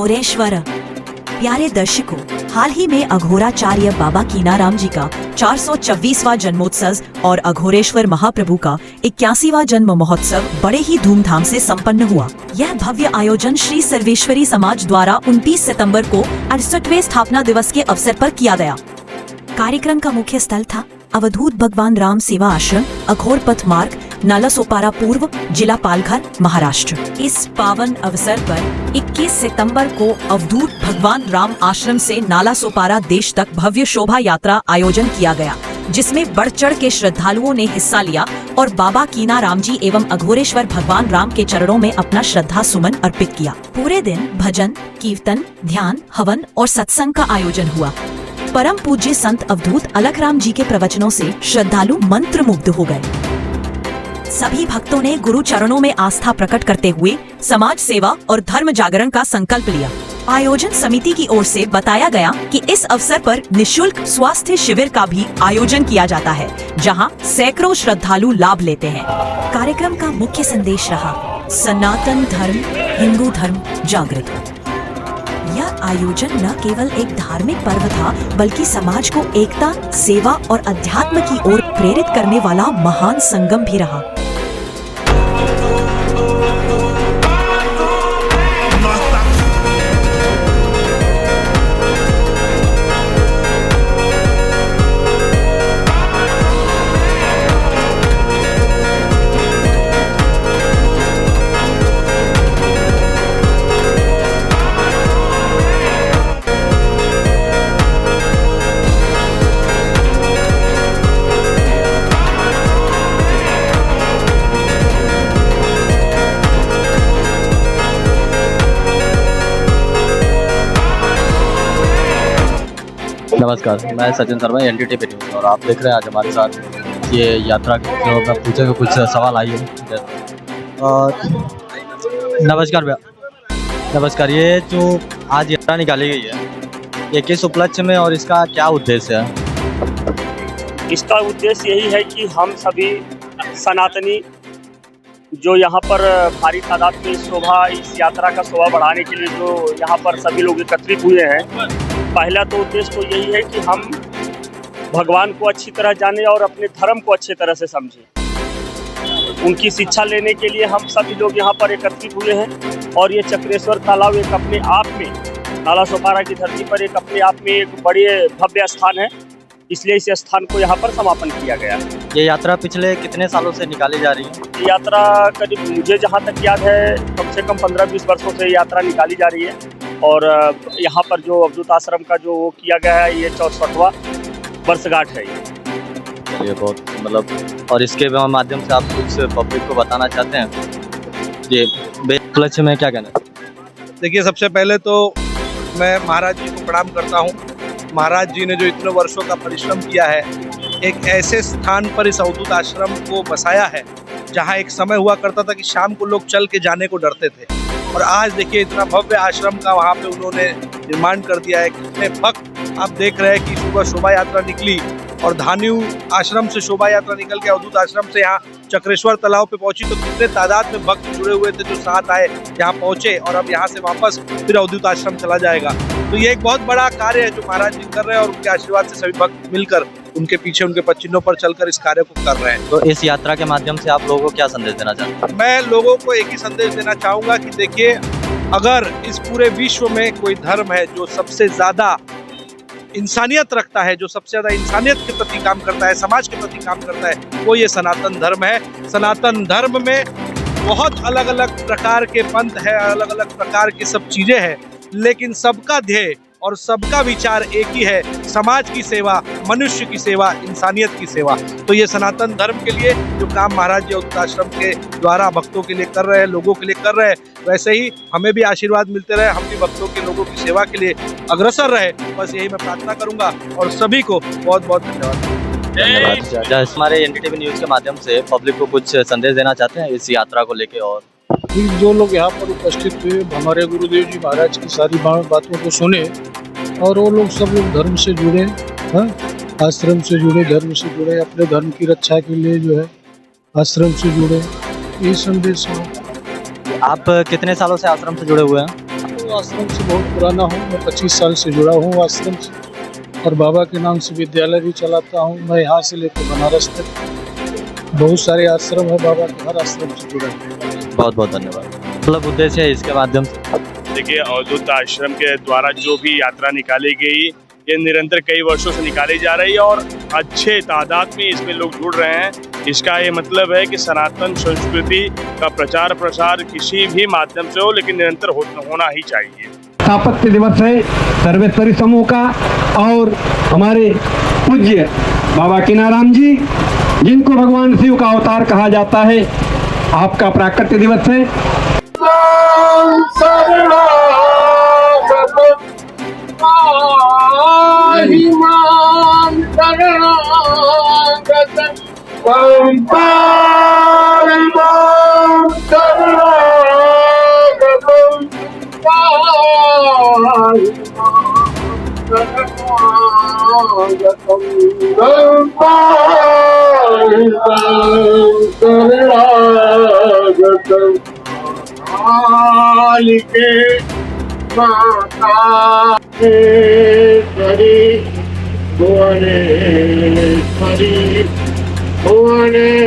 अघोरेश्वर। प्यारे दर्शकों, हाल ही में अघोराचार्य बाबा कीनाराम जी का 424वां जन्मोत्सव और अघोरेश्वर महाप्रभु का 81वां जन्म महोत्सव बड़े ही धूमधाम से संपन्न हुआ। यह भव्य आयोजन श्री सर्वेश्वरी समाज द्वारा 29 सितंबर को 68वें स्थापना दिवस के अवसर पर किया गया। कार्यक्रम का मुख्य स्थल था अवधूत भगवान राम सेवा आश्रम, अघोर पथ मार्ग, नालासोपारा पूर्व, जिला पालघर, महाराष्ट्र। इस पावन अवसर पर 21 सितंबर को अवधूत भगवान राम आश्रम से नालासोपारा देश तक भव्य शोभा यात्रा आयोजन किया गया, जिसमें बढ़ चढ़ के श्रद्धालुओं ने हिस्सा लिया और बाबा कीनाराम जी एवं अघोरेश्वर भगवान राम के चरणों में अपना श्रद्धा सुमन अर्पित किया। पूरे दिन भजन, कीर्तन, ध्यान, हवन और सत्संग का आयोजन हुआ। परम पूज्य संत अवधूत अलखराम जी के प्रवचनों से श्रद्धालु मंत्रमुग्ध हो गए। सभी भक्तों ने गुरु चरणों में आस्था प्रकट करते हुए समाज सेवा और धर्म जागरण का संकल्प लिया। आयोजन समिति की ओर से बताया गया कि इस अवसर पर निशुल्क स्वास्थ्य शिविर का भी आयोजन किया जाता है, जहां सैकड़ों श्रद्धालु लाभ लेते हैं। कार्यक्रम का मुख्य संदेश रहा, सनातन धर्म, हिंदू धर्म जागृत हो। यह आयोजन न केवल एक धार्मिक पर्व था, बल्कि समाज को एकता, सेवा और अध्यात्म की ओर प्रेरित करने वाला महान संगम भी रहा। नमस्कार, मैं सचिन शर्मा, एनडीटीवी न्यूज़, और आप देख रहे हैं आज हमारे साथ ये यात्रा के जो मैं पूछे हुए कुछ सवाल आई है। और नमस्कार भैया, नमस्कार। ये जो आज यात्रा निकाली गई है, ये किस उपलक्ष्य में और इसका क्या उद्देश्य है? इसका उद्देश्य यही है कि हम सभी सनातनी जो यहाँ पर भारी तादाद में इस यात्रा का शोभा बढ़ाने के लिए जो यहाँ पर सभी लोग एकत्रित हुए हैं, पहला तो उद्देश्य तो यही है कि हम भगवान को अच्छी तरह जाने और अपने धर्म को अच्छी तरह से समझें। उनकी शिक्षा लेने के लिए हम सभी लोग यहाँ पर एकत्रित हुए हैं। और ये चक्रेश्वर तालाब एक अपने आप में, नालासोपारा की धरती पर एक अपने आप में एक बड़े भव्य स्थान है, इसलिए इस स्थान को यहाँ पर समापन किया गया। ये यात्रा पिछले कितने सालों से निकाली जा रही है? ये यात्रा करीब मुझे जहाँ तक याद है कम से कम 15-20 वर्षों से यात्रा निकाली जा रही है। और यहाँ पर जो अवधूत आश्रम का जो वो किया गया है, ये 64वां वर्षगांठ है ये। चलिए, बहुत मतलब, और इसके माध्यम से आप कुछ पब्लिक को बताना चाहते हैं ये उपलक्ष्य में क्या कहना है? देखिए, सबसे पहले तो मैं महाराज जी को प्रणाम करता हूँ। महाराज जी ने जो इतने वर्षों का परिश्रम किया है, एक ऐसे स्थान पर इस अवधूत आश्रम को बसाया है जहाँ एक समय हुआ करता था कि शाम को लोग चल के जाने को डरते थे, और आज देखिए इतना भव्य आश्रम का वहाँ पे उन्होंने निर्माण कर दिया है। कितने भक्त आप देख रहे हैं कि सुबह शोभा यात्रा निकली और धान्यू आश्रम से शोभा यात्रा निकल के अवधूत आश्रम से यहाँ चक्रेश्वर तालाब पे पहुंची, तो कितने तादाद में भक्त जुड़े हुए थे जो साथ आए, यहाँ पहुंचे और अब यहाँ से वापस फिर अवधूत आश्रम चला जाएगा। तो ये एक बहुत बड़ा कार्य है जो महाराज जी कर रहे हैं, और उनके आशीर्वाद से सभी भक्त मिलकर उनके पीछे उनके पदचिन्हों पर चलकर इस कार्य को कर रहे हैं। तो इस यात्रा के माध्यम से आप लोगों को क्या संदेश देना चाहते हैं? मैं लोगों को एक ही संदेश देना चाहूँगा कि देखिए, अगर इस पूरे विश्व में कोई धर्म है जो सबसे ज़्यादा इंसानियत रखता है, जो सबसे ज़्यादा इंसानियत के प्रति काम करता है, समाज के प्रति काम करता है, वो ये सनातन धर्म है। सनातन धर्म में बहुत अलग अलग प्रकार के पंथ है, अलग अलग प्रकार की सब चीज़ें हैं, लेकिन सबका ध्येय और सबका विचार एक ही है, समाज की सेवा, मनुष्य की सेवा, इंसानियत की सेवा। तो ये सनातन धर्म के लिए जो काम महाराज जी अवधूत आश्रम के द्वारा भक्तों के लिए कर रहे हैं, लोगों के लिए कर रहे हैं, वैसे ही हमें भी आशीर्वाद मिलते रहे, हम भी भक्तों के, लोगों की सेवा के लिए अग्रसर रहे। बस यही मैं प्रार्थना करूंगा और सभी को बहुत बहुत धन्यवाद। हमारे एनडीटीवी न्यूज़ के माध्यम से पब्लिक को कुछ संदेश देना चाहते हैं इस यात्रा को लेके? और जो लोग यहाँ पर उपस्थित हुए, हमारे गुरुदेव जी महाराज की सारी बातों को सुने, और वो लोग सब लोग धर्म से जुड़े, आश्रम से जुड़े, धर्म से जुड़े, अपने धर्म की रक्षा के लिए जो है आश्रम से जुड़े, ये संदेश है। आप कितने सालों से आश्रम से जुड़े हुए हैं? आश्रम से बहुत पुराना हूँ। मैं 25 साल से जुड़ा हूँ आश्रम से और बाबा के नाम से विद्यालय भी चलाता हूँ। मैं यहाँ से लेकर बनारस तक बहुत सारे आश्रम है, बाबा के हर आश्रम से जुड़ा हूँ। बहुत बहुत धन्यवाद। मतलब उद्देश्य है इसके माध्यम से देखिए, अवधूत आश्रम के द्वारा जो भी यात्रा निकाली गई, ये निरंतर कई वर्षों से निकाली जा रही है और अच्छे तादाद में इसमें लोग जुड़ रहे हैं। इसका ये मतलब है कि सनातन संस्कृति का प्रचार प्रसार किसी भी माध्यम से हो, लेकिन निरंतर होना ही चाहिए। स्थापत्य दिवस है सर्वेश्वरी समूह का और हमारे पूज्य बाबा कीनाराम जी, जिनको भगवान शिव का अवतार कहा जाता है, आपका प्राकट्य दिवस है। भुवनेश्वरी